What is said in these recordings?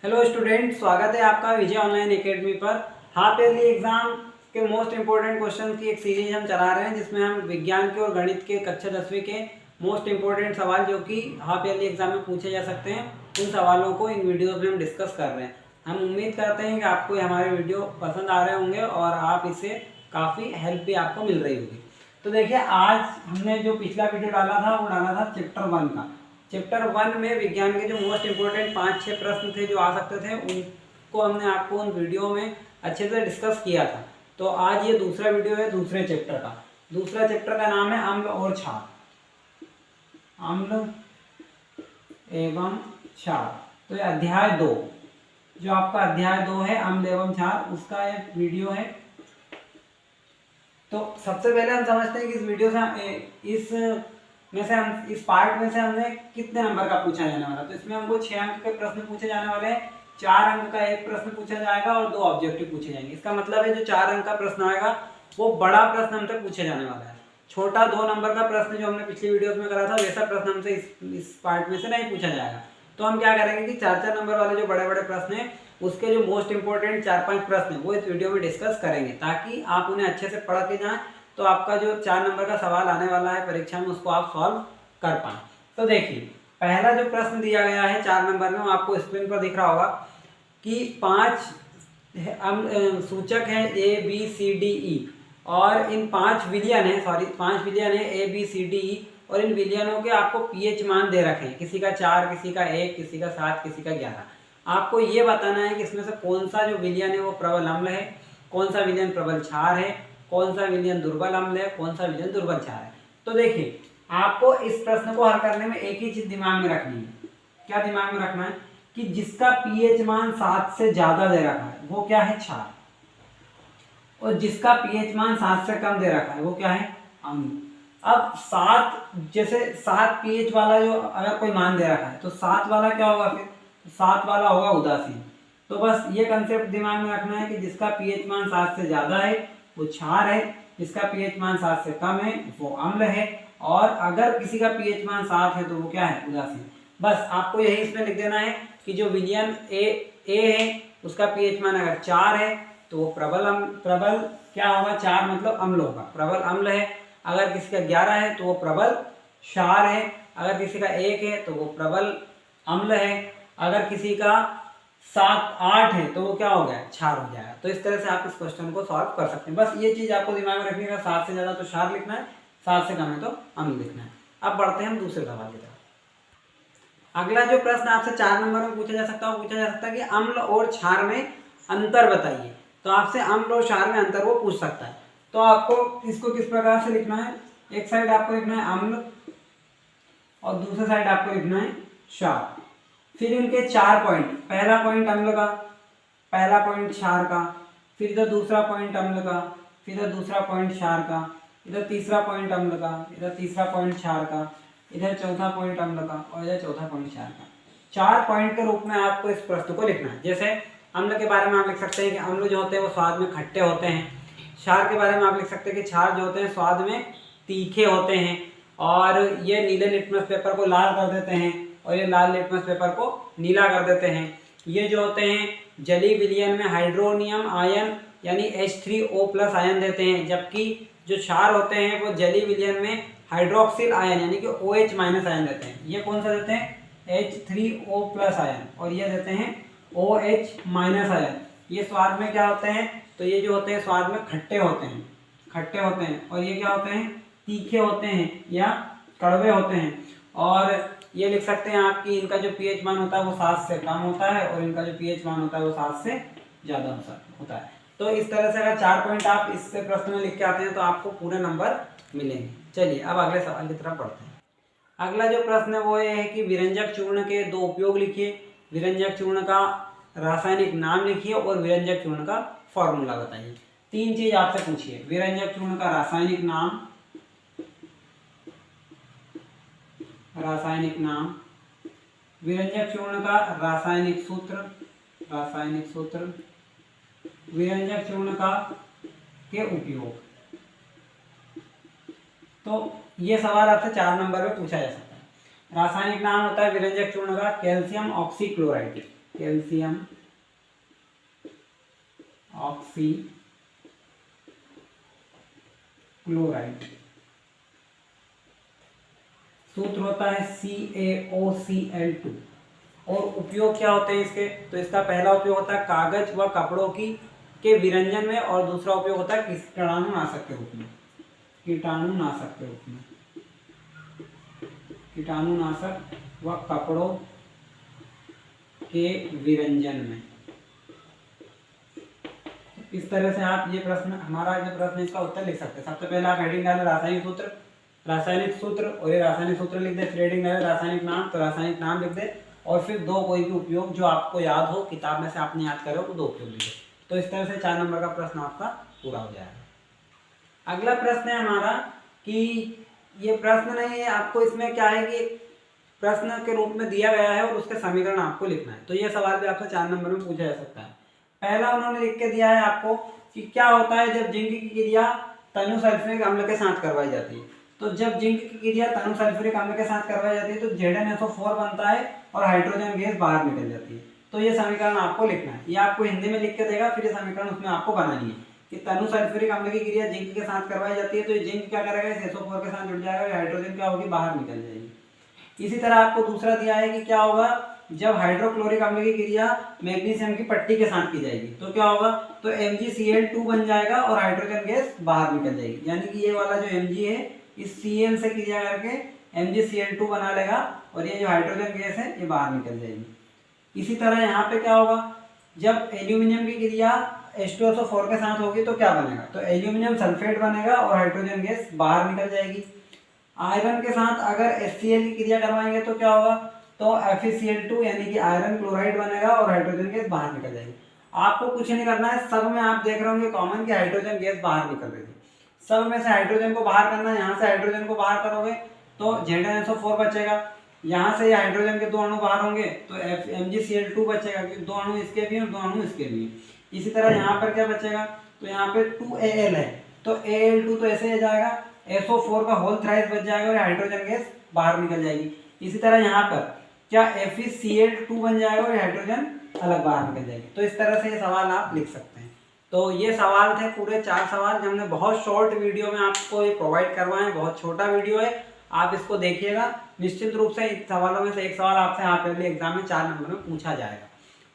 Hello student, स्वागत है आपका विजय ऑनलाइन एकेडमी पर। हाफ ईयरली एग्जाम के मोस्ट इंपोर्टेंट क्वेश्चन की एक सीरीज हम चला रहे हैं, जिसमें हम विज्ञान के और गणित के कक्षा 10वीं के मोस्ट इंपोर्टेंट सवाल जो कि हाफ ईयरली एग्जाम में पूछे जा सकते हैं, उन सवालों को इन वीडियोज़ में हम डिस्कस कर रहे हैं। हम उम्मीद करते हैं कि आपको हमारे वीडियो पसंद आ रहे होंगे और आप इससे काफ़ी हेल्प भी आपको मिल रही होगी। तो देखिए, आज हमने जो पिछला वीडियो डाला था वो डाला था चैप्टर 1 का। चैप्टर 1 में विज्ञान के जो मोस्ट इंपोर्टेंट 5-6 प्रश्न थे जो आ सकते थे, उनको हमने आपको उन वीडियो में अच्छे से डिस्कस किया था। तो आज ये दूसरा वीडियो है दूसरे चैप्टर का। दूसरा चैप्टर का नाम है अम्ल और क्षार, अम्ल एवं क्षार। तो ये अध्याय 2, जो आपका अध्याय 2 है अम्ल एवं क्षार, उसका एक वीडियो है। तो सबसे पहले हम समझते हैं कि इस वीडियो से इस पार्ट में से हमने कितने नंबर का पूछा जाने वाला। तो इसमें हमको 6 अंक के प्रश्न पूछे जाने वाले हैं। 4 अंक का एक प्रश्न पूछा जाएगा और 2 ऑब्जेक्टिव पूछे जाएंगे। इसका मतलब है जो 4 अंक का प्रश्न आएगा वो बड़ा प्रश्न हमसे पूछे जाने वाला है। छोटा 2 नंबर का प्रश्न जो हमने पिछली वीडियोस में करा था, वैसा प्रश्न हमसे इस पार्ट में से नहीं पूछा जाएगा। तो हम क्या करेंगे कि 4-4 नंबर वाले जो बड़े बड़े प्रश्न हैं, उसके जो मोस्ट इंपॉर्टेंट 4-5 प्रश्न हैं वो इस वीडियो में डिस्कस करेंगे, ताकि आप उन्हें अच्छे से पढ़ के जाएं। तो आपका जो 4 नंबर का सवाल आने वाला है परीक्षा में, उसको आप सॉल्व कर पाएं। तो देखिए, पहला जो प्रश्न दिया गया है 4 नंबर में, वो आपको स्क्रीन पर दिख रहा होगा कि 5 सूचक हैं ABCDE, और इन 5 विलियन है, 5 विलियन है ABCDE, और इन विलियनों के आपको पीएच मान दे रखे हैं। किसी का 4, किसी का 1, किसी का 7, किसी का 11। आपको ये बताना है कि इसमें से कौन सा जो विलियन है वो प्रबल अम्ल है, कौन सा विलियन प्रबल क्षार है, कौन सा विलियन दुर्बल अम्ल है, कौन सा विलियन दुर्बल क्षार है। तो देखिए, आपको इस प्रश्न को हल करने में एक ही चीज दिमाग में रखनी है। क्या दिमाग में रखना है कि जिसका पीएच मान 7 से ज्यादा दे रखा है वो क्या है, क्षार, और जिसका पीएच मान 7 से कम दे रखा है वो क्या है, अम्ल। अब 7 पीएच वाला जो अगर कोई मान दे रखा है, तो 7 वाला क्या होगा, फिर 7 वाला होगा उदासीन। तो बस ये कंसेप्ट दिमाग में रखना है कि जिसका पीएच मान 7 से ज्यादा है वो क्षार है, जिसका पीएच मान 7 से कम है वो अम्ल है, और अगर किसी का पीएच मान 7 है तो वो क्या है, उदासीन। बस आपको यही इसमें लिख देना है कि जो विलियन ए है उसका पीएच मान अगर 4 है तो वो प्रबल क्या होगा, 4 मतलब अम्ल होगा, प्रबल अम्ल है। अगर किसी का 11 है तो वो प्रबल क्षार है। अगर किसी का 1 है तो वो प्रबल अम्ल है। अगर किसी का 7-8 है तो वो क्या हो गया, क्षार हो जाएगा। तो इस तरह से आप इस क्वेश्चन को सॉल्व कर सकते हैं। बस ये चीज आपको दिमाग में रखनी है, 7 से ज्यादा तो क्षार लिखना है, 7 से कम है तो अम्ल लिखना है। अब बढ़ते हैं हम दूसरे सवाल की तरफ। अगला जो प्रश्न आपसे 4 नंबर में पूछा जा सकता है कि अम्ल और क्षार में अंतर बताइए। तो आपसे अम्ल और क्षार में अंतर वो पूछ सकता है। तो आपको इसको किस प्रकार से लिखना है, एक साइड आपको लिखना है अम्ल और दूसरे साइड आपको लिखना है क्षार। फिर इनके 4 पॉइंट, पहला पॉइंट अम्ल का, पहला पॉइंट क्षार का, फिर इधर दूसरा पॉइंट अम्ल का, फिर इधर दूसरा पॉइंट क्षार का, इधर तीसरा पॉइंट अम्ल का, इधर तीसरा पॉइंट क्षार का, इधर चौथा पॉइंट अम्ल का, और इधर चौथा पॉइंट क्षार का। 4 पॉइंट के रूप में आपको इस प्रश्न को लिखना है। जैसे अम्ल के बारे में आप लिख सकते हैं कि अम्ल जो होते हैं वो स्वाद में खट्टे होते हैं। क्षार के बारे में आप लिख सकते हैं कि क्षार जो होते हैं स्वाद में तीखे होते हैं, और ये नीले लिटमस पेपर को लाल कर देते हैं, और ये लाल लिटमस पेपर को नीला कर देते हैं। ये जो होते हैं जलीय विलयन में हाइड्रोनियम आयन यानी H3O+ आयन देते हैं, जबकि जो क्षार होते हैं वो जलीय विलयन में हाइड्रोक्सिल आयन यानी कि OH- आयन देते हैं। ये कौन सा देते हैं, H3O+ आयन, और ये देते हैं OH- आयन। ये स्वाद में क्या होते हैं, तो ये जो होते हैं स्वाद में खट्टे होते हैं, और ये क्या होते हैं, तीखे होते हैं या कड़वे होते हैं। और ये लिख सकते हैं आप कि इनका जो पीएच मान होता है वो 7 से कम होता है, और इनका जो पीएच मान होता है वो 7 से ज़्यादा होता है। तो इस तरह से अगर 4 पॉइंट आप इस प्रश्न में लिख के आते हैं तो आपको पूरे नंबर मिलेंगे। चलिए अब अगले सवाल की तरफ बढ़ते हैं। अगला जो प्रश्न है वो ये है कि विरंजक चूर्ण के 2 उपयोग लिखिए, विरंजक चूर्ण का रासायनिक नाम लिखिए, और विरंजक चूर्ण का फॉर्मूला बताइए। 3 चीज आपसे पूछिए, विरंजक चूर्ण का रासायनिक नाम, विरंजक चूर्ण का रासायनिक सूत्र, विरंजक चूर्ण का के उपयोग। तो ये सवाल आपसे 4 नंबर में पूछा जा सकता है। रासायनिक नाम होता है विरंजक चूर्ण का calcium oxychloride, calcium oxy chloride. सूत्र होता है CaOCl2। और उपयोग क्या होते हैं इसके, तो इसका पहला उपयोग होता है कागज व कपड़ों की के विरंजन में, और दूसरा उपयोग होता है कीटाणुनाशक के रूप में। कीटाणुनाशक के रूप में, कीटाणुनाशक व कपड़ों के विरंजन में। इस तरह से आप ये प्रश्न, हमारा जो प्रश्न इसका उत्तर लिख सकते हैं। सबसे पहले आप हेडिंग डालें रासायनिक सूत्र, रासायनिक सूत्र, और ये रासायनिक सूत्र लिख दे। फिर हेडिंग डालें रासायनिक नाम, तो रासायनिक नाम लिख दे, और फिर दो कोई भी उपयोग जो आपको याद हो, किताब में से आपने याद करे हो, तो दो उपयोग लिखे। तो इस तरह से 4 नंबर का प्रश्न आपका पूरा हो जाएगा। अगला प्रश्न है हमारा कि ये प्रश्न नहीं है, आपको इसमें क्या है कि प्रश्न के रूप में दिया गया है और उसके समीकरण आपको लिखना है। तो ये सवाल भी आपसे 4 नंबर में पूछा जा सकता है। पहला उन्होंने लिख के दिया है आपको कि क्या होता है जब जिंक की क्रिया तनु सल्फ्यूरिक अम्ल के साथ करवाई जाती है। तो जब जिंक की क्रिया तनु सल्फ्यूरिक अम्ल के साथ करवाई जाती है तो ZnSO4 बनता है और हाइड्रोजन गैस बाहर निकल जाती है। तो ये समीकरण आपको लिखना है, ये आपको हिंदी में लिख के देगा, फिर ये समीकरण उसमें आपको बनानी है कि तनु सल्फ्यूरिक अम्ल की क्रिया जिंक के साथ करवाई जाती है, तो ये जिंक क्या करेगा, इस SO4 के साथ जुड़ जाएगा और हाइड्रोजन क्या होगी, बाहर निकल जाएगी। इसी तरह आपको दूसरा दिया है कि क्या होगा जब हाइड्रोक्लोरिक अम्ल की क्रिया मैग्नीशियम की पट्टी के साथ की जाएगी, तो क्या होगा, तो MgCl2 बन जाएगा और हाइड्रोजन गैस बाहर निकल जाएगी। यानी कि ये वाला जो Mg है इस Cl से क्रिया करके MgCl2 बना लेगा और ये जो हाइड्रोजन गैस है ये बाहर निकल जाएगी। इसी तरह यहाँ पे क्या होगा, जब एल्यूमिनियम की क्रिया H2SO4 के साथ होगी तो क्या बनेगा, तो एल्यूमिनियम सल्फेट बनेगा और हाइड्रोजन गैस बाहर निकल जाएगी। आयरन के साथ अगर HCl की क्रिया करवाएंगे तो क्या होगा, तो FeCl2 यानी कि आयरन क्लोराइड बनेगा और हाइड्रोजन गैस बाहर निकल जाएगी। आपको कुछ नहीं करना है, सब में आप देख रहे होंगे कॉमन कि हाइड्रोजन गैस बाहर निकल रही थी। सब में से हाइड्रोजन को बाहर करना है, यहाँ से हाइड्रोजन को बाहर करोगे तो ZnSO4 बचेगा, यहाँ से हाइड्रोजन के 2 अणु बाहर होंगे तो MgCl2 बचेगा, क्योंकि 2 अणु इसके भी हैं 2 अणु इसके भी हैं। इसी तरह यहाँ पर क्या बचेगा, तो यहाँ पे 2Al है तो Al2 तो ऐसे ही जाएगा, SO4 का होल थ्राइस बच जाएगा और हाइड्रोजन गैस बाहर निकल जाएगी। इसी तरह यहाँ पर क्या FeCl2 बन जाएगा और हाइड्रोजन अलग बाहर निकल जाएगी। तो इस तरह से ये सवाल आप लिख सकते हैं। तो ये सवाल थे पूरे 4 सवाल जो हमने बहुत शॉर्ट वीडियो में आपको ये प्रोवाइड करवाए, बहुत छोटा वीडियो है, आप इसको देखिएगा। निश्चित रूप से इन सवालों में से एक सवाल आपसे हाफ ईयरली एग्जाम में 4 नंबर में पूछा जाएगा,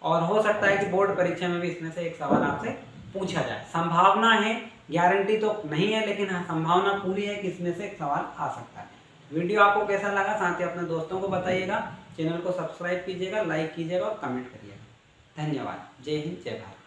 और हो सकता है कि बोर्ड परीक्षा में भी इसमें से एक सवाल आपसे पूछा जाए। संभावना है, गारंटी तो नहीं है, लेकिन हाँ संभावना पूरी है कि इसमें से एक सवाल आ सकता है। वीडियो आपको कैसा लगा साथ ही अपने दोस्तों को बताइएगा, चैनल को सब्सक्राइब कीजिएगा, लाइक कीजिएगा और कमेंट करिएगा। धन्यवाद। जय हिंद, जय भारत।